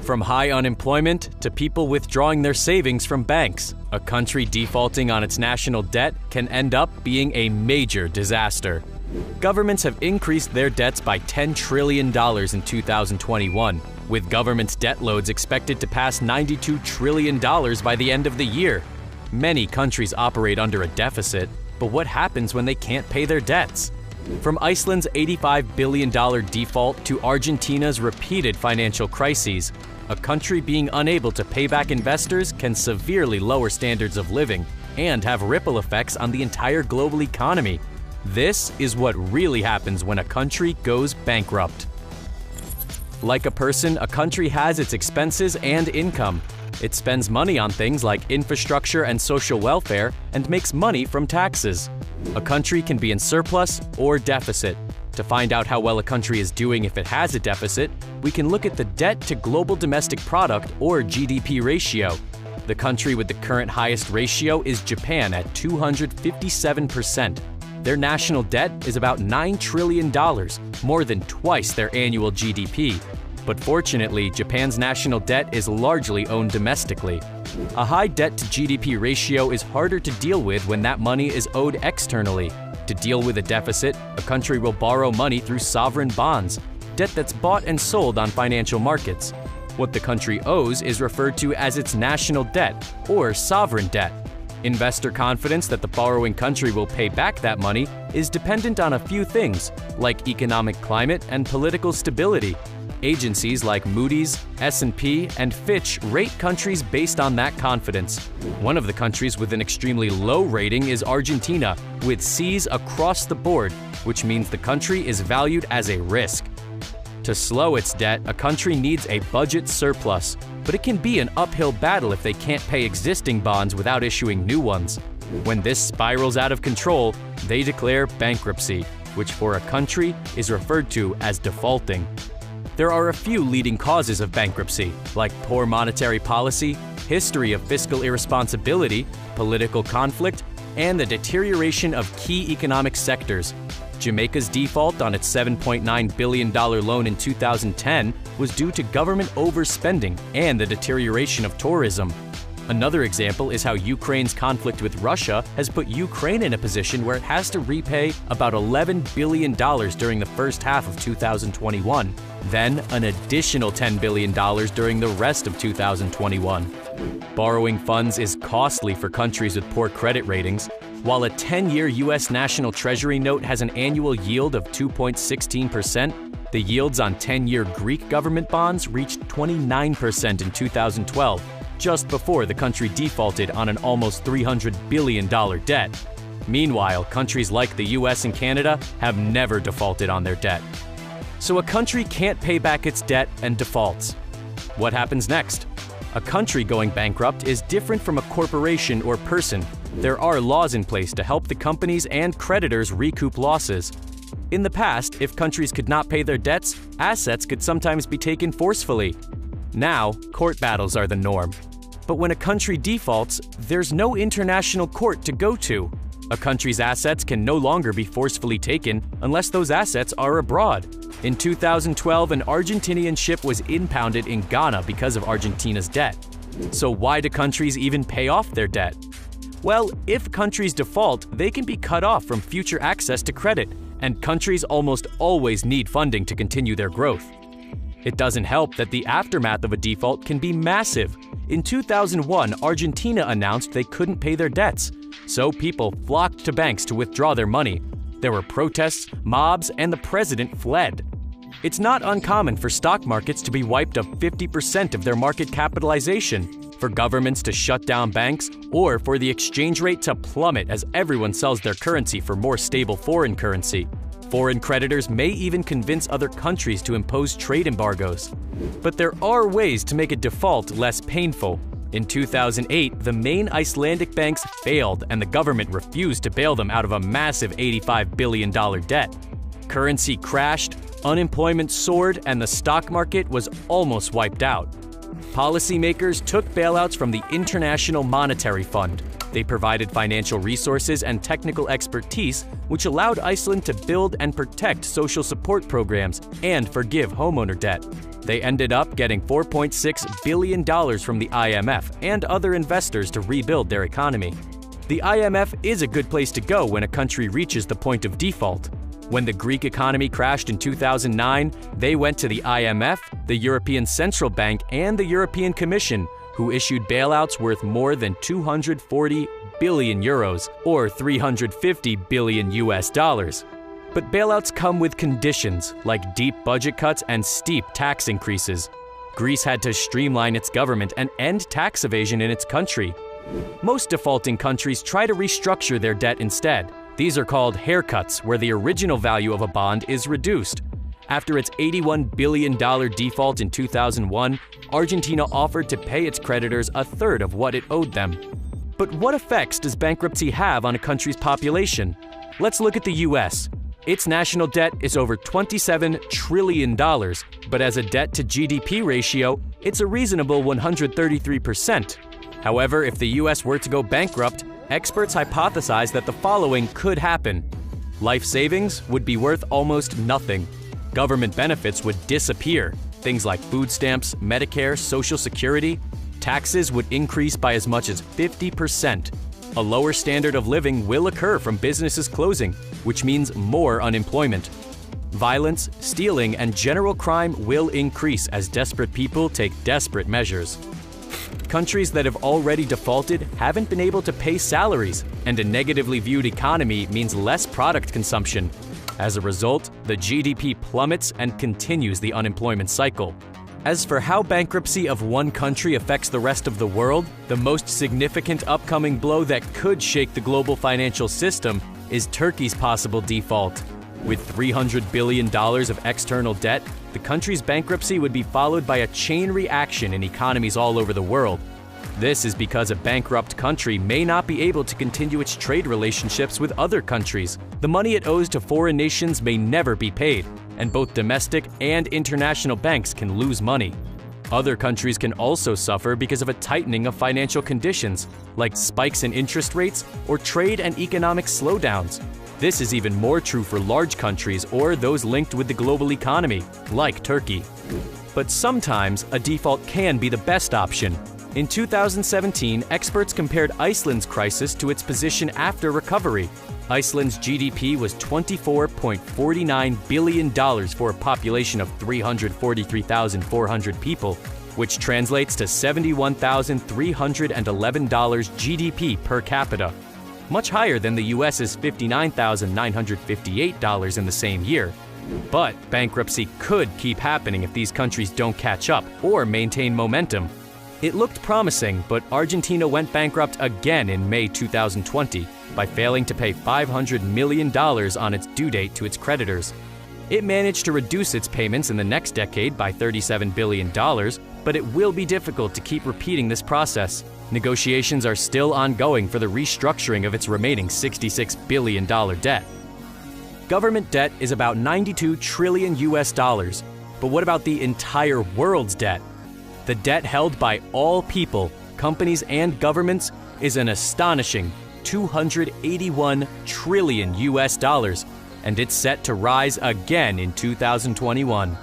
From high unemployment to people withdrawing their savings from banks, a country defaulting on its national debt can end up being a major disaster. Governments have increased their debts by $10 trillion in 2021, with government's debt loads expected to pass $92 trillion by the end of the year. Many countries operate under a deficit, but what happens when they can't pay their debts? From Iceland's $85 billion default to Argentina's repeated financial crises, a country being unable to pay back investors can severely lower standards of living and have ripple effects on the entire global economy. This is what really happens when a country goes bankrupt. Like a person, a country has its expenses and income. It spends money on things like infrastructure and social welfare and makes money from taxes. A country can be in surplus or deficit. To find out how well a country is doing if it has a deficit, we can look at the debt to global domestic product or GDP ratio. The country with the current highest ratio is Japan at 257%. Their national debt is about $9 trillion, more than twice their annual GDP. But fortunately, Japan's national debt is largely owned domestically. A high debt-to-GDP ratio is harder to deal with when that money is owed externally. To deal with a deficit, a country will borrow money through sovereign bonds, debt that's bought and sold on financial markets. What the country owes is referred to as its national debt, or sovereign debt. Investor confidence that the borrowing country will pay back that money is dependent on a few things, like economic climate and political stability. Agencies like Moody's, S&P, and Fitch rate countries based on that confidence. One of the countries with an extremely low rating is Argentina, with C's across the board, which means the country is valued as a risk. To slow its debt, a country needs a budget surplus, but it can be an uphill battle if they can't pay existing bonds without issuing new ones. When this spirals out of control, they declare bankruptcy, which for a country is referred to as defaulting. There are a few leading causes of bankruptcy, like poor monetary policy, history of fiscal irresponsibility, political conflict, and the deterioration of key economic sectors. Jamaica's default on its $7.9 billion loan in 2010 was due to government overspending and the deterioration of tourism. Another example is how Ukraine's conflict with Russia has put Ukraine in a position where it has to repay about $11 billion during the first half of 2021, then an additional $10 billion during the rest of 2021. Borrowing funds is costly for countries with poor credit ratings. While a 10-year U.S. National Treasury note has an annual yield of 2.16%, the yields on 10-year Greek government bonds reached 29% in 2012, just before the country defaulted on an almost $300 billion debt. Meanwhile, countries like the US and Canada have never defaulted on their debt. So a country can't pay back its debt and defaults. What happens next? A country going bankrupt is different from a corporation or person. There are laws in place to help the companies and creditors recoup losses. In the past, if countries could not pay their debts, assets could sometimes be taken forcefully. Now, court battles are the norm. But when a country defaults, there's no international court to go to. A country's assets can no longer be forcefully taken unless those assets are abroad. In 2012, an Argentinian ship was impounded in Ghana because of Argentina's debt. So why do countries even pay off their debt? Well, if countries default, they can be cut off from future access to credit, and countries almost always need funding to continue their growth. It doesn't help that the aftermath of a default can be massive. In 2001, Argentina announced they couldn't pay their debts, so people flocked to banks to withdraw their money. There were protests, mobs, and the president fled. It's not uncommon for stock markets to be wiped of 50% of their market capitalization, for governments to shut down banks, or for the exchange rate to plummet as everyone sells their currency for more stable foreign currency. Foreign creditors may even convince other countries to impose trade embargoes. But there are ways to make a default less painful. In 2008, the main Icelandic banks failed and the government refused to bail them out of a massive $85 billion debt. Currency crashed, unemployment soared, and the stock market was almost wiped out. Policymakers took bailouts from the International Monetary Fund. They provided financial resources and technical expertise, which allowed Iceland to build and protect social support programs and forgive homeowner debt. They ended up getting $4.6 billion from the IMF and other investors to rebuild their economy. The IMF is a good place to go when a country reaches the point of default. When the Greek economy crashed in 2009, they went to the IMF, the European Central Bank, and the European Commission, who issued bailouts worth more than 240 billion euros, or 350 billion US dollars. But bailouts come with conditions, like deep budget cuts and steep tax increases. Greece had to streamline its government and end tax evasion in its country. Most defaulting countries try to restructure their debt instead. These are called haircuts, where the original value of a bond is reduced. After its $81 billion default in 2001, Argentina offered to pay its creditors a third of what it owed them. But what effects does bankruptcy have on a country's population? Let's look at the US. Its national debt is over $27 trillion, but as a debt-to-GDP ratio, it's a reasonable 133%. However, if the US were to go bankrupt, experts hypothesize that the following could happen. Life savings would be worth almost nothing. Government benefits would disappear. Things like food stamps, Medicare, Social Security. Taxes would increase by as much as 50%. A lower standard of living will occur from businesses closing, which means more unemployment. Violence, stealing, and general crime will increase as desperate people take desperate measures. Countries that have already defaulted haven't been able to pay salaries, and a negatively viewed economy means less product consumption. As a result, the GDP plummets and continues the unemployment cycle. As for how bankruptcy of one country affects the rest of the world, the most significant upcoming blow that could shake the global financial system is Turkey's possible default. With $300 billion of external debt, the country's bankruptcy would be followed by a chain reaction in economies all over the world. This is because a bankrupt country may not be able to continue its trade relationships with other countries. The money it owes to foreign nations may never be paid, and both domestic and international banks can lose money. Other countries can also suffer because of a tightening of financial conditions, like spikes in interest rates or trade and economic slowdowns. This is even more true for large countries or those linked with the global economy, like Turkey. But sometimes a default can be the best option. In 2017, experts compared Iceland's crisis to its position after recovery. Iceland's GDP was $24.49 billion for a population of 343,400 people, which translates to $71,311 GDP per capita, much higher than the US's $59,958 in the same year. But bankruptcy could keep happening if these countries don't catch up or maintain momentum. It looked promising, but Argentina went bankrupt again in May 2020 by failing to pay $500 million on its due date to its creditors. It managed to reduce its payments in the next decade by $37 billion, but it will be difficult to keep repeating this process. Negotiations are still ongoing for the restructuring of its remaining $66 billion debt. Government debt is about $92 trillion US dollars, but what about the entire world's debt? The debt held by all people, companies, and governments is an astonishing $281 trillion US dollars, and it's set to rise again in 2021.